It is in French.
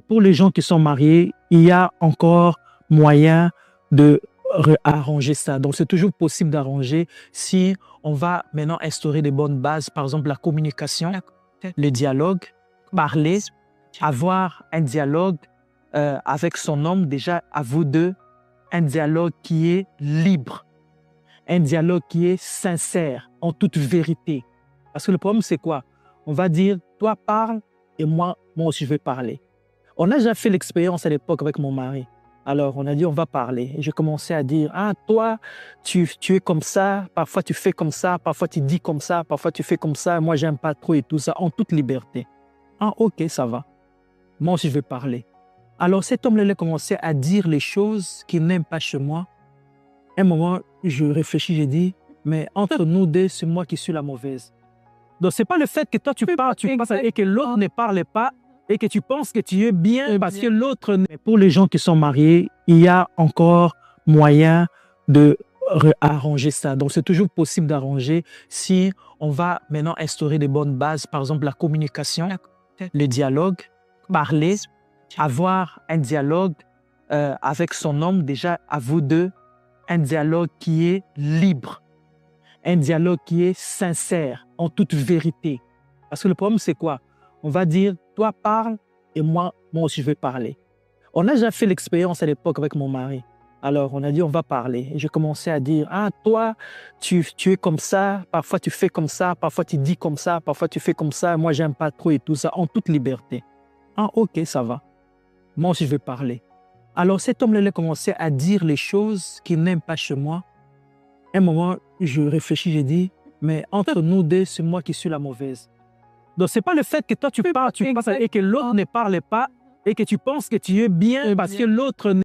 Pour les gens qui sont mariés, il y a encore moyen de arranger ça. Donc, c'est toujours possible d'arranger si on va maintenant instaurer des bonnes bases, par exemple la communication, le dialogue, parler, avoir un dialogue avec son homme, déjà à vous deux, un dialogue qui est libre, un dialogue qui est sincère, en toute vérité. Parce que le problème, c'est quoi? On va dire, toi parle et moi aussi je vais parler. On a déjà fait l'expérience à l'époque avec mon mari. Alors, on a dit, on va parler. Et j'ai commencé à dire, ah, toi, tu es comme ça, parfois tu fais comme ça, parfois tu dis comme ça, parfois tu fais comme ça, moi, j'aime pas trop et tout ça, en toute liberté. Ah, ok, ça va. Moi aussi, je vais parler. Alors, cet homme-là, il a commencé à dire les choses qu'il n'aime pas chez moi. À un moment, je réfléchis, j'ai dit, mais entre nous deux, c'est moi qui suis la mauvaise. Donc, ce n'est pas le fait que toi, tu parles et que l'autre ne parle pas et que tu penses que tu es bien parce que l'autre... Mais pour les gens qui sont mariés, il y a encore moyen de arranger ça. Donc, c'est toujours possible d'arranger si on va maintenant instaurer des bonnes bases, par exemple la communication, le dialogue, parler, avoir un dialogue avec son homme, déjà à vous deux, un dialogue qui est libre, un dialogue qui est sincère, en toute vérité. Parce que le problème, c'est quoi? On va dire, toi parle et moi aussi je vais parler. On a déjà fait l'expérience à l'époque avec mon mari. Alors, on a dit, on va parler. Et j'ai commencé à dire, ah, toi, tu es comme ça, parfois tu fais comme ça, parfois tu dis comme ça, parfois tu fais comme ça, moi, j'aime pas trop et tout ça, en toute liberté. Ah, ok, ça va. Moi aussi, je vais parler. Alors, cet homme-là, il a commencé à dire les choses qu'il n'aime pas chez moi. À un moment, je réfléchis, j'ai dit, mais entre nous deux, c'est moi qui suis la mauvaise. Donc, ce n'est pas le fait que toi, tu parles et que l'autre ne parle pas et que tu penses que tu es bien parce que l'autre